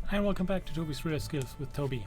Hi and welcome back to Toby's Real Skills with Toby.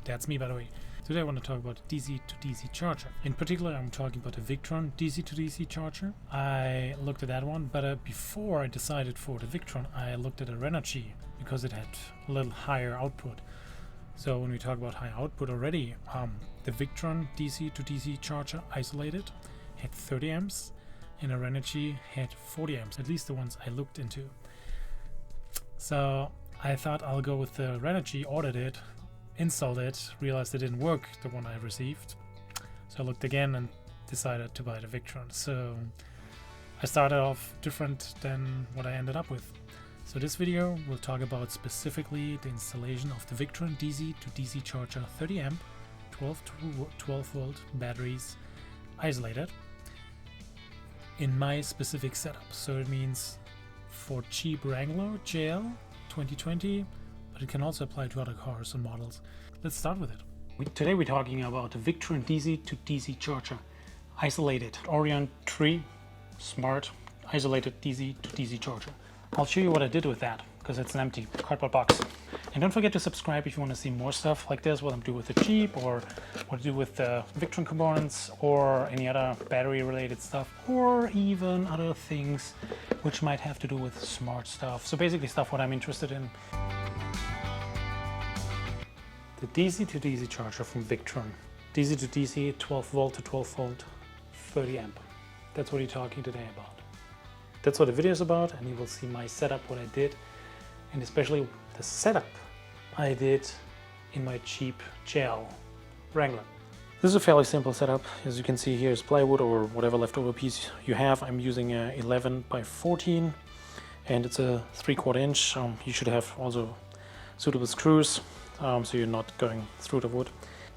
That's me, by the way. Today I want to talk about DC to DC charger. In particular, I'm talking about the Victron DC to DC charger. I looked at that one, but before I decided for the Victron, I looked at a Orion-Tr because it had a little higher output. So when we talk about high output already, the Victron DC to DC charger isolated had 30 amps and a Orion-Tr had 40 amps, at least the ones I looked into. So I thought I'll go with the Orion-Tr, ordered it, installed it, realized it didn't work, the one I received. So I looked again and decided to buy the Victron. So I started off different than what I ended up with. So this video will talk about specifically the installation of the Victron DC to DC charger 30 amp, 12 volt batteries isolated in my specific setup. So it means for Jeep Wrangler JL 2020, but it can also apply to other cars and models. Let's start with it. Today we're talking about the Victron DC to DC charger, isolated Orion-Tr smart isolated DC to DC charger. I'll show you what I did with that because it's an empty cardboard box. And don't forget to subscribe if you want to see more stuff like this, what I'm doing with the Jeep or what I do with the Victron components or any other battery related stuff or even other things which might have to do with smart stuff. So basically stuff what I'm interested in. The DC to DC charger from Victron. DC to DC, 12 volt to 12 volt, 30 amp. That's what we're talking today about. That's what the video is about, and you will see my setup, what I did, and especially the setup I did in my Jeep JL Wrangler. This is a fairly simple setup. As you can see, here is plywood or whatever leftover piece you have. I'm using a 11 by 14 and it's a 3/4 inch. You should have also suitable screws so you're not going through the wood.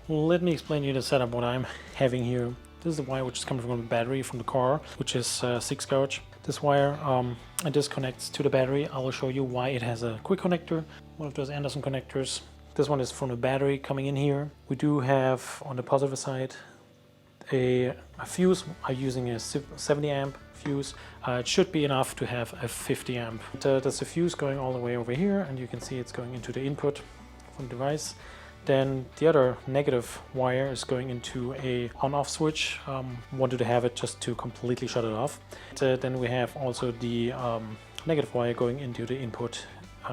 Let me explain to you the setup, what I'm having here. This is the wire which is coming from the battery from the car, which is 6 gauge. This wire and this connects to the battery. I will show you why it has a quick connector, one of those Anderson connectors. This one is from the battery coming in here. We do have on the positive side a fuse. I'm using a 70 amp fuse. It should be enough to have a 50 amp. There's a fuse going all the way over here, and you can see it's going into the input from the device. Then the other negative wire is going into a on-off switch. Wanted to have it just to completely shut it off. Then we have also the negative wire going into the input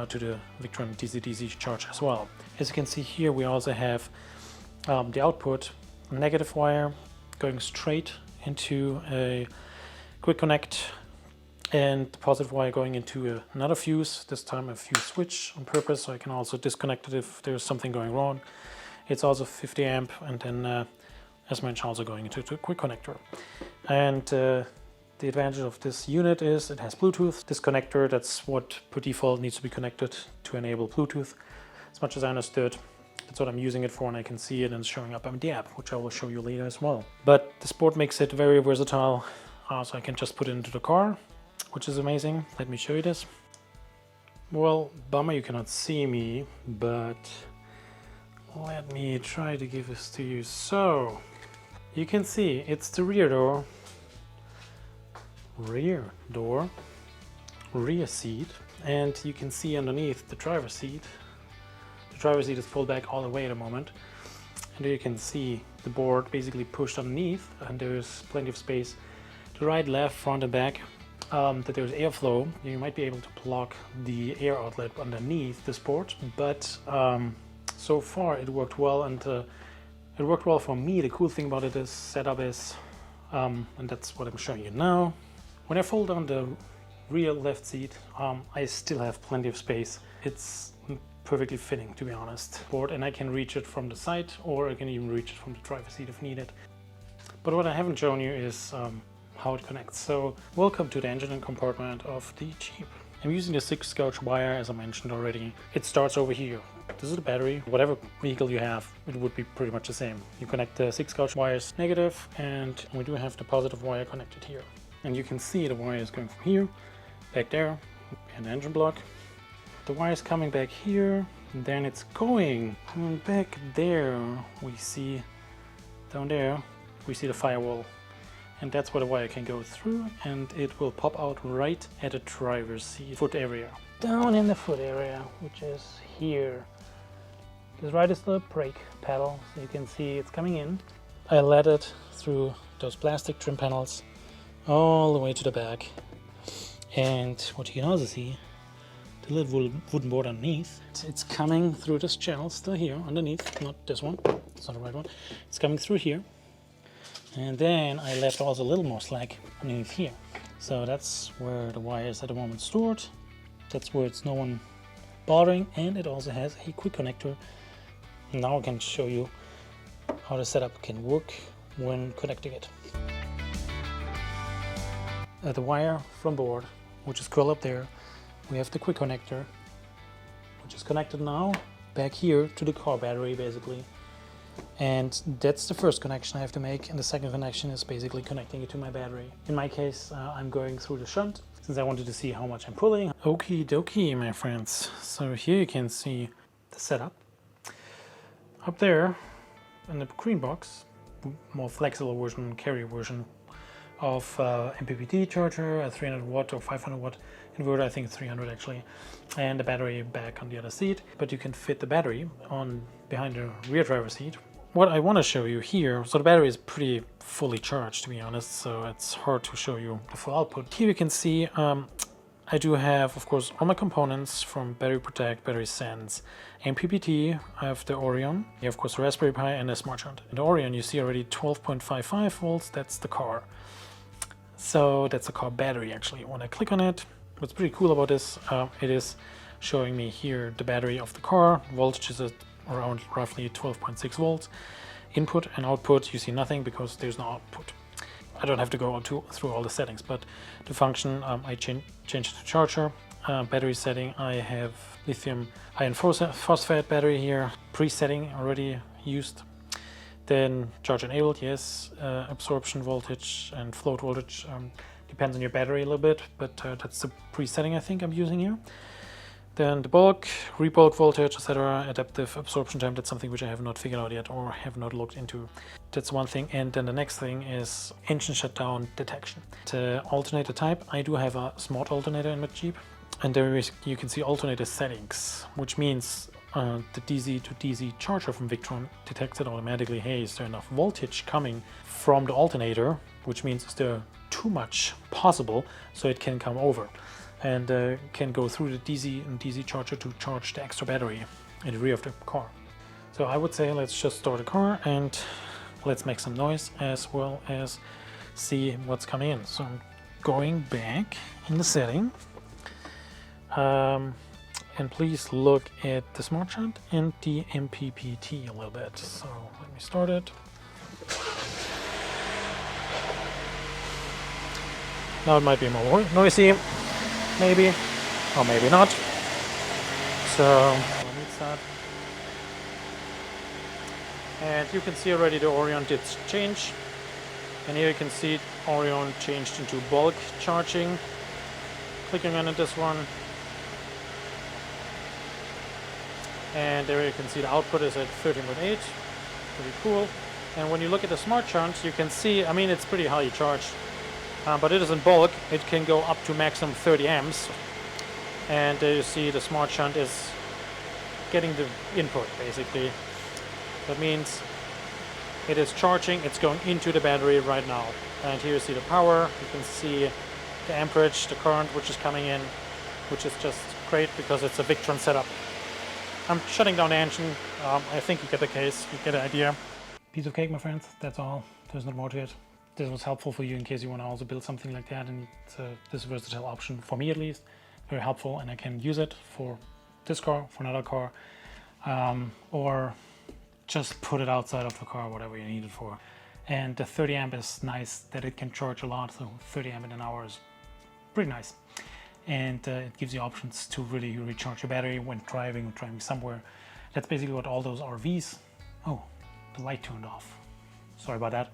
to the Victron DC-DC charger as well. As you can see here, we also have the output negative wire going straight into a quick connect, and the positive wire going into another fuse, this time a fuse switch on purpose, so I can also disconnect it if there's something going wrong. It's also 50 amp, and then as mentioned, also going into a quick connector. And the advantage of this unit is it has Bluetooth. This connector, that's what per default needs to be connected to enable Bluetooth. As much as I understood, that's what I'm using it for, and I can see it and it's showing up on the app, which I will show you later as well. But this board makes it very versatile, so I can just put it into the car, which is amazing. Let me show you this. Well, bummer you cannot see me, but let me try to give this to you. So you can see it's the rear seat, and you can see underneath the driver's seat. The driver's seat is pulled back all the way at the moment, and there you can see the board basically pushed underneath, and there's plenty of space to right, left, front and back. That there's airflow. You might be able to plug the air outlet underneath this board, but so far it worked well, and it worked well for me. The cool thing about this setup is, and that's what I'm showing you now, when I fold down the rear left seat, I still have plenty of space. It's perfectly fitting, to be honest, board, and I can reach it from the side, or I can even reach it from the driver's seat if needed. But what I haven't shown you is how it connects. So welcome to the engine and compartment of the Jeep. I'm using the 6 gauge wire, as I mentioned already. It starts over here. This is the battery. Whatever vehicle you have, it would be pretty much the same. You connect the 6 gauge wires negative, and we do have the positive wire connected here. And you can see the wire is going from here, back there, and the engine block. The wire is coming back here, and then it's going back there. We see down there, we see the firewall. and that's where the wire can go through, and it will pop out right at the driver's seat foot area. Down in the foot area, which is here. This right is the brake pedal, so you can see it's coming in. I led it through those plastic trim panels all the way to the back, and what you can also see, the little wooden board underneath, it's coming through this channel still here underneath, not this one, it's not the right one, it's coming through here, and then I left also a little more slack underneath here. So that's where the wire is at the moment stored, that's where it's no one bothering, and it also has a quick connector. Now I can show you how the setup can work when connecting it. The wire from board, which is curled up there, we have the quick connector, which is connected now back here to the car battery basically. And that's the first connection I have to make, and the second connection is basically connecting it to my battery. In my case, I'm going through the shunt, since I wanted to see how much I'm pulling. Okie dokie, my friends. So here you can see the setup. Up there, in the green box, more flexible version, carrier version of MPPT charger, a 300 watt or 500 watt inverter, I think 300 actually, and the battery back on the other seat. But you can fit the battery on behind the rear driver's seat. What I want to show you here, so the battery is pretty fully charged to be honest, so it's hard to show you the full output. Here you can see I do have, of course, all my components from Battery Protect, Battery Sense, MPPT. I have the Orion, you have, of course, the Raspberry Pi and the Smart Shunt. In the Orion you see already 12.55 volts, that's the car. So that's the car battery actually. When I click on it, what's pretty cool about this, it is showing me here the battery of the car. Voltage is at around roughly 12.6 volts. Input and output, you see nothing because there's no output. I don't have to go through all the settings, but the function, I changed the charger. Battery setting, I have lithium iron phosphate battery here, pre-setting already used. Then charge enabled, yes. Absorption voltage and float voltage depends on your battery a little bit, but that's the pre-setting I think I'm using here. Then the bulk, rebulk voltage, etc. Adaptive absorption time, that's something which I have not figured out yet or have not looked into. That's one thing. And then the next thing is engine shutdown detection. The alternator type, I do have a smart alternator in my Jeep. And there you can see alternator settings, which means the DC to DC charger from Victron detects it automatically. Hey, is there enough voltage coming from the alternator? Which means is there too much possible, so it can come over and can go through the DC and DC charger to charge the extra battery in the rear of the car. So I would say let's just start the car and let's make some noise as well as see what's coming in. So I'm going back in the setting. And please look at the Smart Shunt and the MPPT a little bit. So let me start it. Now it might be more noisy, maybe, or maybe not. So let me start. And you can see already the Orion did change. And here you can see Orion changed into bulk charging. Clicking on this one. And there you can see the output is at 13.8, pretty cool. And when you look at the Smart Shunt, you can see, I mean, it's pretty highly charged, but it is in bulk. It can go up to maximum 30 amps. And you see the Smart Shunt is getting the input, basically. That means it is charging, it's going into the battery right now. And here you see the power, you can see the amperage, the current which is coming in, which is just great because it's a Victron setup. I'm shutting down the engine. I think you get the case, you get the idea. Piece of cake, my friends, that's all. There's not more to it. This was helpful for you in case you want to also build something like that, and this versatile option, for me at least, very helpful, and I can use it for this car, for another car, or just put it outside of the car, whatever you need it for. And the 30 amp is nice that it can charge a lot, so 30 amp in an hour is pretty nice. And it gives you options to really recharge your battery when driving somewhere. That's basically what all those RVs, oh, the light turned off, sorry about that.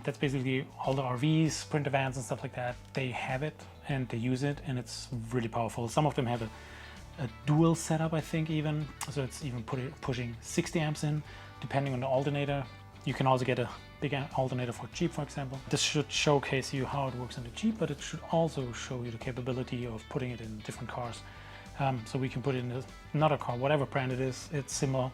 That's basically all the RVs, Sprinter vans and stuff like that, they have it and they use it, and it's really powerful. Some of them have a dual setup, I think, even, so it's even pushing 60 amps in, depending on the alternator. You can also get a big alternator for Jeep, for example. This should showcase you how it works in the Jeep, but it should also show you the capability of putting it in different cars. So we can put it in another car, whatever brand it is, it's similar.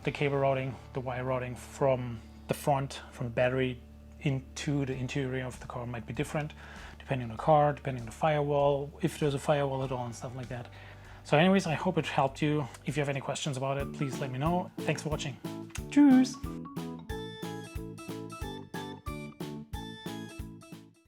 The cable routing, the wire routing from the front, from the battery into the interior of the car might be different, depending on the car, depending on the firewall, if there's a firewall at all and stuff like that. So anyways, I hope it helped you. If you have any questions about it, please let me know. Thanks for watching. Tschüss!